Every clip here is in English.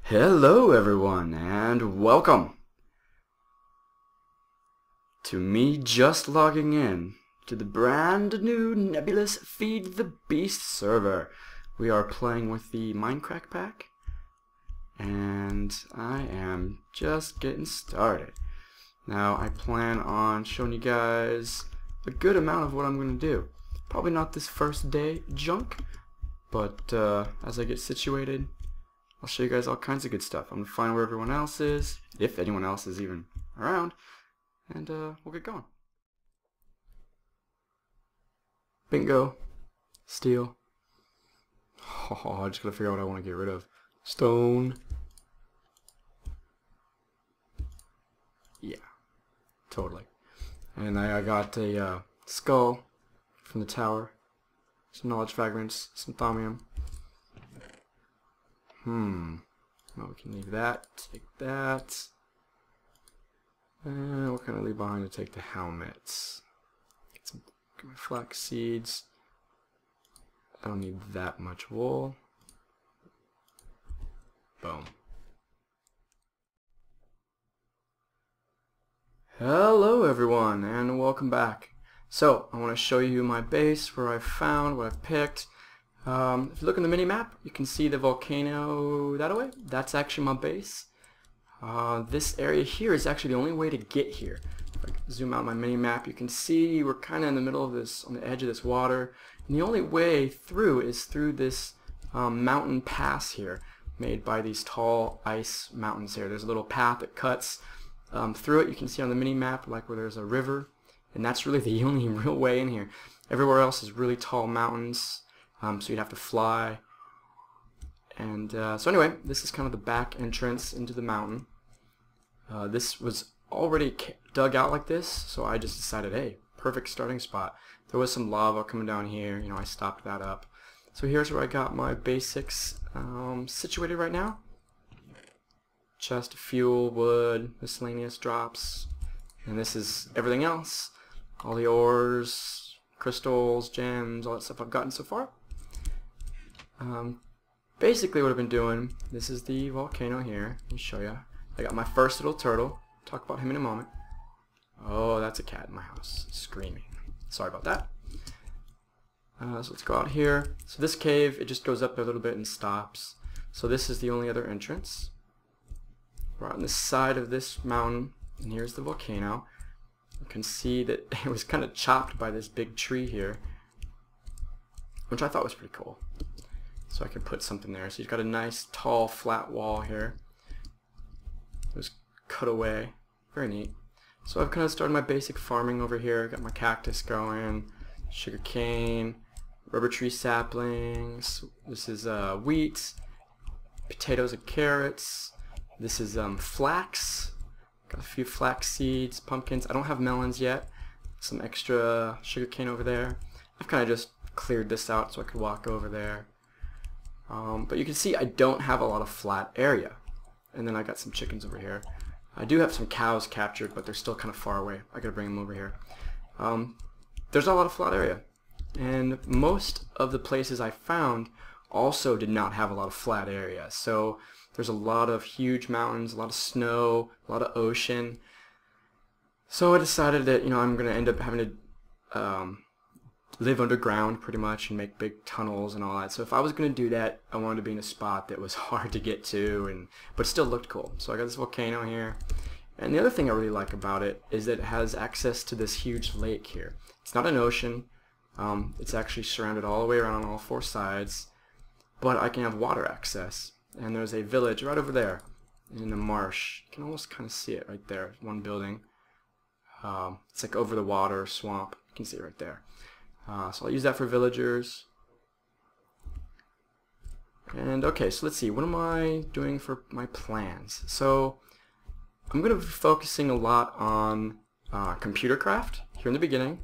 Hello everyone and welcome to me just logging in to the brand new Nebulous Feed the Beast server. We are playing with the MindCrack pack and I am just getting started. Now I plan on showing you guys a good amount of what I'm going to do. Probably not this first day junk, but as I get situated I'll show you guys all kinds of good stuff. I'm going to find where everyone else is, if anyone else is even around, and we'll get going. Bingo. Steel. Oh, I just got to figure out what I want to get rid of. Stone. Yeah, totally. And I got a skull from the tower, some knowledge fragments, some thaumium. Well, we can leave that, take that. And what can I leave behind to take the helmets? Get my flax seeds. I don't need that much wool. Boom. Hello everyone and welcome back. So, I want to show you my base, where I found, what I've picked. If you look in the mini-map, you can see the volcano that way. That's actually my base. This area here is actually the only way to get here. If I zoom out my mini-map, you can see we're kind of in the middle of this, on the edge of this water. And the only way through is through this mountain pass here, made by these tall ice mountains here. There's a little path that cuts through it. You can see on the mini-map, like where there's a river. And that's really the only real way in here. Everywhere else is really tall mountains. So you'd have to fly. And so anyway, this is kind of the back entrance into the mountain. This was already dug out like this, so I just decided, hey, perfect starting spot. There was some lava coming down here, I stopped that up. So here's where I got my basics situated right now. Chest of fuel, wood, miscellaneous drops, and this is everything else. All the ores, crystals, gems, all that stuff I've gotten so far. Basically what I've been doing, this is the volcano here. Let me show you. I got my first little turtle. Talk about him in a moment. Oh, that's a cat in my house screaming. Sorry about that. So let's go out here. So this cave, it just goes up a little bit and stops. So this is the only other entrance. We're on the side of this mountain, and here's the volcano. You can see that it was kind of chopped by this big tree here, which I thought was pretty cool. So I can put something there. So you've got a nice tall flat wall here. It was cut away. Very neat. So I've kind of started my basic farming over here. Got my cactus going, sugar cane, rubber tree saplings. This is wheat, potatoes and carrots. This is flax. Got a few flax seeds, pumpkins. I don't have melons yet. Some extra sugar cane over there. I've kind of just cleared this out so I could walk over there. But you can see I don't have a lot of flat area. And then I got some chickens over here. I do have some cows captured, but they're still kind of far away. I gotta bring them over here. There's not a lot of flat area. And most of the places I found also did not have a lot of flat area. So there's a lot of huge mountains, a lot of snow, a lot of ocean. So I decided that, I'm gonna end up having to live underground pretty much and make big tunnels and all that. So if I was going to do that, I wanted to be in a spot that was hard to get to, but still looked cool. So I got this volcano here. And the other thing I really like about it is that it has access to this huge lake here. It's not an ocean. It's actually surrounded all the way around on all four sides. But I can have water access. And there's a village right over there in the marsh. You can almost kind of see it right there. One building. It's like over the water, swamp. You can see it right there. So I'll use that for villagers. And okay, so let's see, what am I doing for my plans? So I'm going to be focusing a lot on computer craft here in the beginning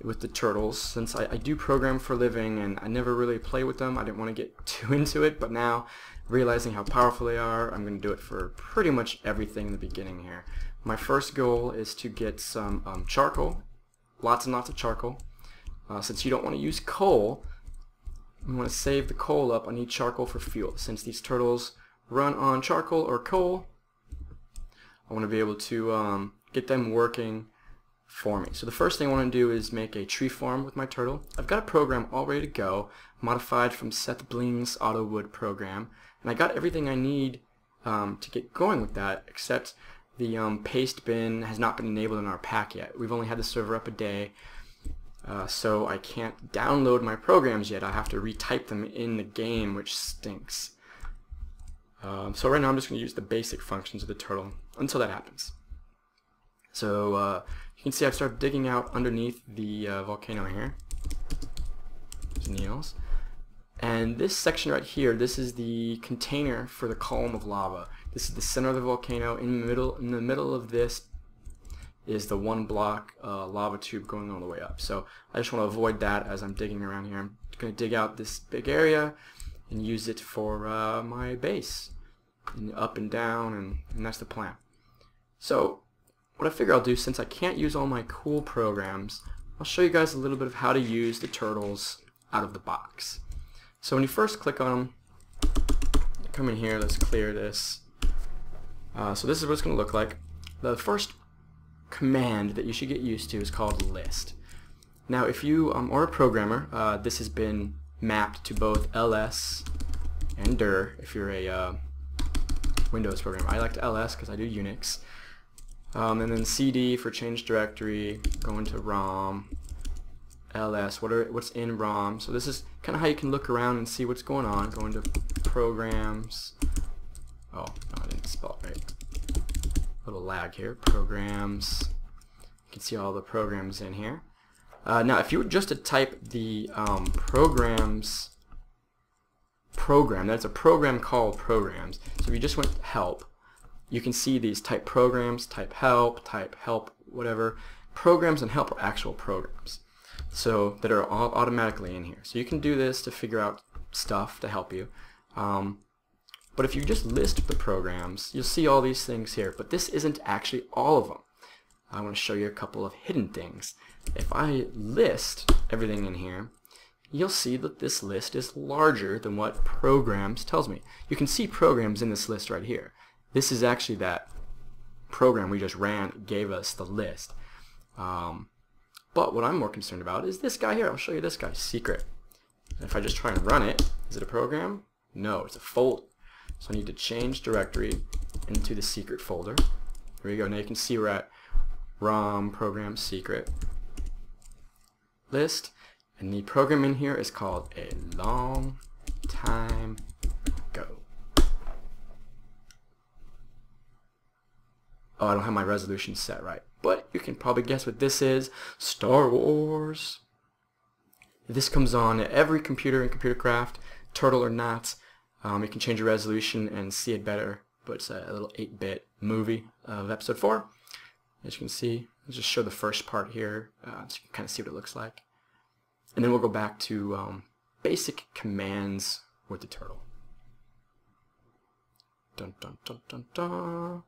with the turtles, since I do program for a living and I never really play with them. I didn't want to get too into it, but now realizing how powerful they are, I'm going to do it for pretty much everything in the beginning here. My first goal is to get some charcoal, lots and lots of charcoal. Since you don't want to use coal, you want to save the coal up. I need charcoal for fuel, since these turtles run on charcoal or coal. I want to be able to get them working for me. So the first thing I want to do is make a tree farm with my turtle. I've got a program all ready to go, modified from Seth Bling's Auto Wood program, and I got everything I need to get going with that, except the paste bin has not been enabled in our pack yet. We've only had the server up a day, so I can't download my programs yet. I have to retype them in the game, which stinks. So right now I'm just going to use the basic functions of the turtle until that happens. So you can see I've started digging out underneath the volcano here. There's Niels. And this section right here, this is the container for the column of lava. This is the center of the volcano. In the middle of this is the 1 block lava tube going all the way up. So I just want to avoid that as I'm digging around here. I'm going to dig out this big area and use it for my base, and up and down, and that's the plan. So what I figure I'll do, since I can't use all my cool programs, I'll show you guys a little bit of how to use the turtles out of the box. So when you first click on them, come in here, let's clear this. So this is what it's going to look like. The first command that you should get used to is called list. Now if you are a programmer, this has been mapped to both ls and dir if you're a Windows programmer. I like to ls because I do Unix. And then cd for change directory, go into ROM, ls, what's in ROM. So this is kind of how you can look around and see what's going on. Go into programs. Oh, no, I didn't spell it right. A little lag here. Programs. You can see all the programs in here. Now, if you were just to type the programs program, that's a program called programs. So if you just went help, you can see these type programs, type help, whatever. Programs and help are actual programs, so that are all automatically in here. So you can do this to figure out stuff to help you. But if you just list the programs, you'll see all these things here. But this isn't actually all of them. I want to show you a couple of hidden things. If I list everything in here, you'll see that this list is larger than what programs tells me. You can see programs in this list right here. This is actually that program we just ran gave us the list. But what I'm more concerned about is this guy here. I'll show you this guy, secret. If I just try and run it, is it a program? No, it's a folder. So I need to change directory into the secret folder. There we go. Now you can see we're at ROM program secret list, and the program in here is called A Long Time Ago. Oh, I don't have my resolution set right, but you can probably guess what this is. Star Wars. This comes on every computer in ComputerCraft, Turtle or not. You can change your resolution and see it better, but it's a little 8-bit movie of episode 4. As you can see, I'll just show the first part here so you can kind of see what it looks like. And then we'll go back to basic commands with the turtle. Dun dun dun dun dun.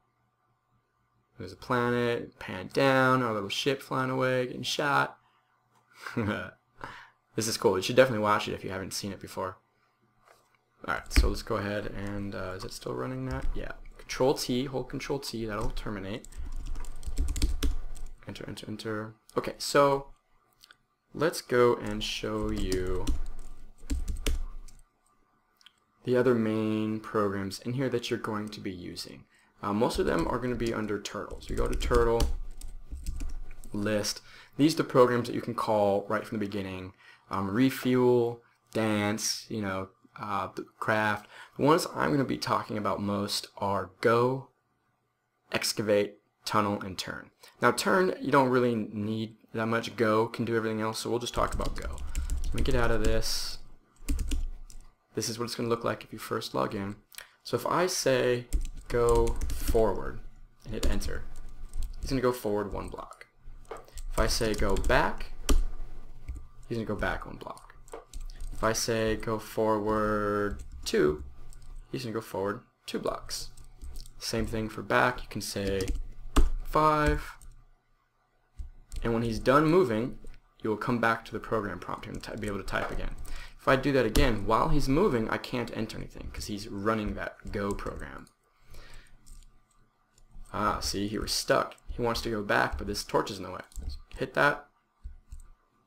There's a planet, pan down, our little ship flying away, getting shot. This is cool. You should definitely watch it if you haven't seen it before. Alright, so let's go ahead and, is it still running that? Yeah. Control T, hold Control T, that'll terminate. Enter, enter, enter. Okay, so let's go and show you the other main programs in here that you're going to be using. Most of them are going to be under Turtle. So you go to Turtle, List. These are the programs that you can call right from the beginning. Refuel, Dance, you know, Craft. The ones I'm going to be talking about most are Go, Excavate, Tunnel, and Turn. Now Turn, you don't really need that much. Go can do everything else, so we'll just talk about Go. Let me get out of this. This is what it's going to look like if you first log in. So if I say go forward and hit enter, he's going to go forward 1 block. If I say go back, he's going to go back 1 block. If I say go forward 2, he's going to go forward 2 blocks. Same thing for back. You can say 5, and when he's done moving, you will come back to the program prompt and be able to type again. If If I do that again, while he's moving, I can't enter anything because he's running that go program. Ah, see, he was stuck. He wants to go back, but this torch is in the way. Hit that,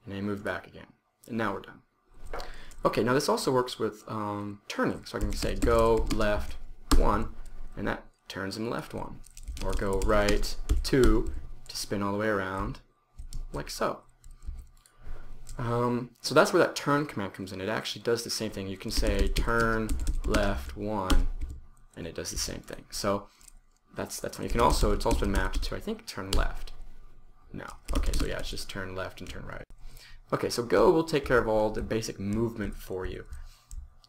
and he moved back again. And now we're done. Okay, now this also works with turning. So I can say go left 1, and that turns him left 1. Or go right 2 to spin all the way around, like so. So that's where that turn command comes in. It actually does the same thing. You can say turn left 1, and it does the same thing. So that's one. You can also, it's also been mapped to, I think, turn left. No. Okay, so yeah, it's just turn left and turn right. Okay, so go will take care of all the basic movement for you.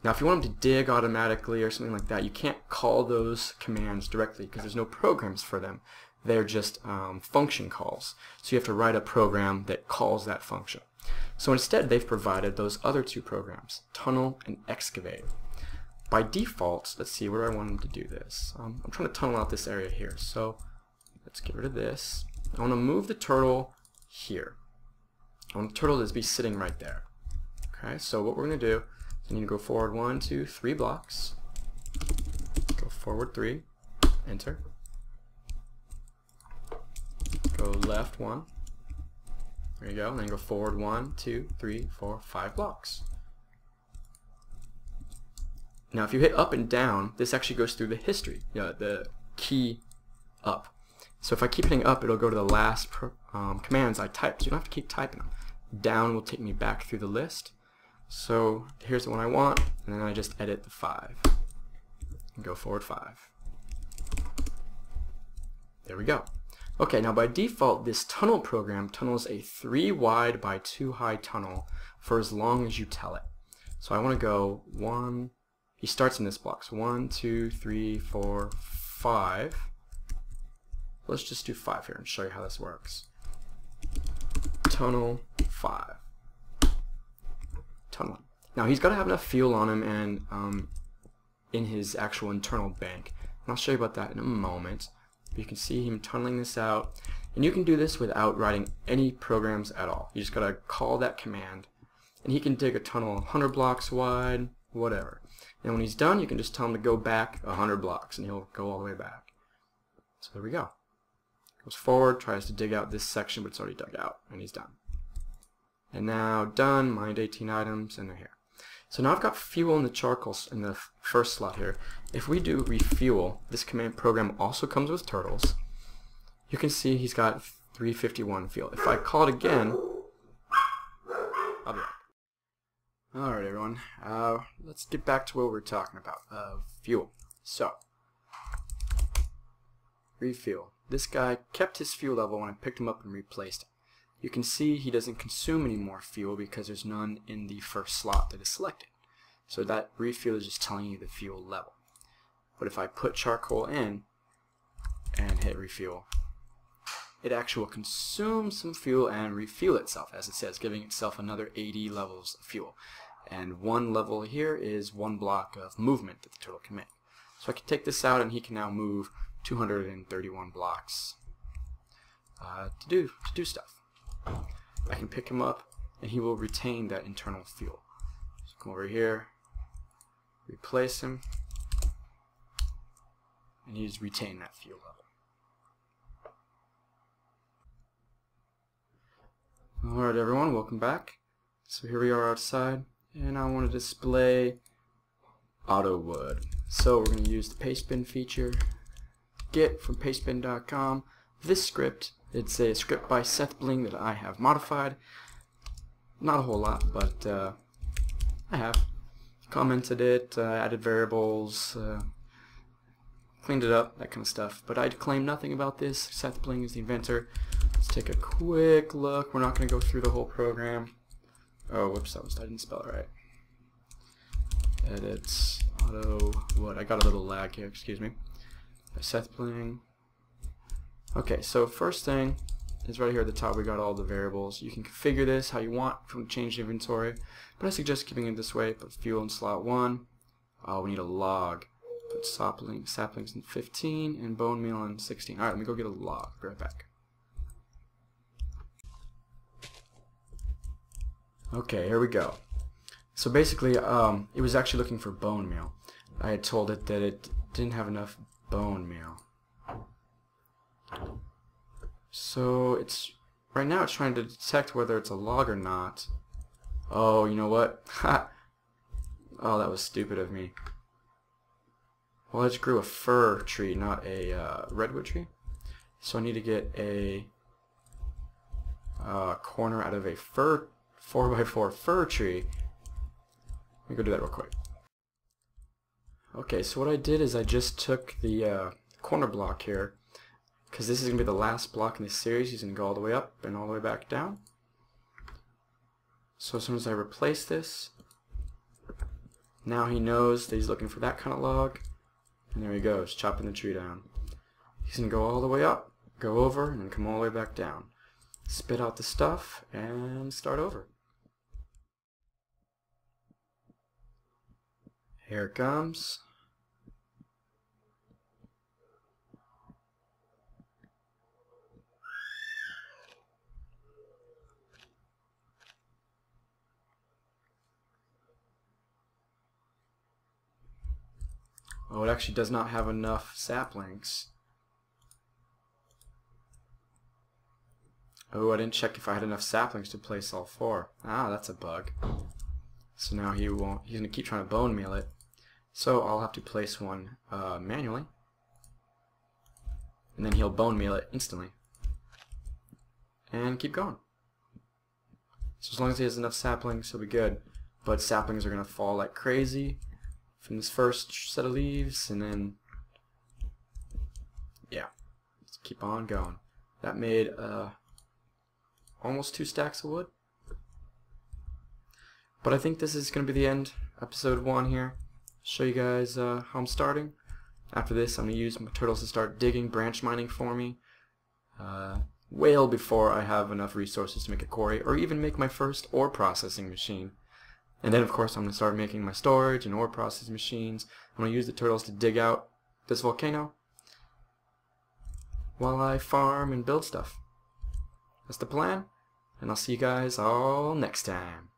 Now if you want them to dig automatically or something like that, you can't call those commands directly because there's no programs for them. They're just function calls. So you have to write a program that calls that function. So instead they've provided those other two programs, tunnel and excavate. By default, let's see, where do I want them to do this? I'm trying to tunnel out this area here, so let's get rid of this. I want to move the turtle here. I want the turtle to be sitting right there. Okay, so what we're going to do is I need to go forward 1, 2, 3 blocks. Go forward 3, enter. Go left 1. There you go, and then go forward 1, 2, 3, 4, 5 blocks. Now if you hit up and down, this actually goes through the history, the key up. So if I keep hitting up, it'll go to the last commands I typed. So you don't have to keep typing them. Down will take me back through the list. So here's the one I want, and then I just edit the 5. And go forward 5. There we go. Okay, now by default, this tunnel program tunnels a 3 wide by 2 high tunnel for as long as you tell it. So I want to go 1, he starts in this block, so 1, 2, 3, 4, 5. Let's just do 5 here and show you how this works. Tunnel 5. Tunneling. Now he's got to have enough fuel on him and in his actual internal bank. And I'll show you about that in a moment. But you can see him tunneling this out. And you can do this without writing any programs at all. You just got to call that command. And he can dig a tunnel 100 blocks wide, whatever. And when he's done, you can just tell him to go back 100 blocks and he'll go all the way back. So there we go. Goes forward, tries to dig out this section, but it's already dug out, and he's done. And now done, mined 18 items, and they're here. So now I've got fuel in the charcoal in the first slot here. If we do refuel, this command program also comes with turtles. You can see he's got 351 fuel. If I call it again, I'll be back. Alright everyone, let's get back to what we were talking about, fuel. So, refuel. This guy kept his fuel level when I picked him up and replaced him. You can see he doesn't consume any more fuel because there's none in the first slot that is selected. So that refuel is just telling you the fuel level. But if I put charcoal in and hit refuel, it actually will consume some fuel and refuel itself, as it says, giving itself another 80 levels of fuel. And one level here is 1 block of movement that the turtle can make. So I can take this out and he can now move 231 blocks to do stuff. I can pick him up and he will retain that internal fuel. So come over here, replace him, and he's retained that fuel level. Alright everyone, welcome back. So here we are outside, and I want to display auto wood. So we're going to use the paste bin feature. Get from pastebin.com. This script, it's a script by Seth Bling that I have modified. Not a whole lot, but I have commented it, added variables, cleaned it up, that kind of stuff. But I claim nothing about this. Seth Bling is the inventor. Let's take a quick look. We're not going to go through the whole program. Oh, whoops, I didn't spell it right. Edit auto wood. I got a little lag here, excuse me. Seth Bling. Okay, so first thing is right here at the top we got all the variables. You can configure this how you want from change inventory, but I suggest keeping it this way. Put fuel in slot 1. We need a log. Put saplings in 15 and bone meal in 16. Alright, let me go get a log. Be right back. Okay, here we go. So basically, it was actually looking for bone meal. I had told it that it didn't have enough bone meal. So right now it's trying to detect whether it's a log or not. Oh, you know what? Oh, that was stupid of me. Well, I just grew a fir tree, not a redwood tree. So I need to get a corner out of a 4x4 fir tree. Let me go do that real quick. Okay, so what I did is I just took the corner block here, because this is going to be the last block in this series. He's going to go all the way up and all the way back down. So as soon as I replace this, now he knows that he's looking for that kind of log, and there he goes, chopping the tree down. He's going to go all the way up, go over, and then come all the way back down. Spit out the stuff, and start over. Here it comes. Oh, it actually does not have enough saplings. Oh, I didn't check if I had enough saplings to place all 4. Ah, that's a bug. So now he's going to keep trying to bone meal it. So I'll have to place one manually. And then he'll bone meal it instantly. And keep going. So as long as he has enough saplings, he'll be good. But saplings are going to fall like crazy from this first set of leaves, and then yeah, let's keep on going. That made almost 2 stacks of wood. But I think this is going to be the end, episode 1 here. Show you guys how I'm starting. After this, I'm going to use my turtles to start digging, branch mining for me. Well before I have enough resources to make a quarry, or even make my first ore processing machine. And then of course I'm going to start making my storage and ore processing machines. I'm going to use the turtles to dig out this volcano while I farm and build stuff. That's the plan, and I'll see you guys all next time.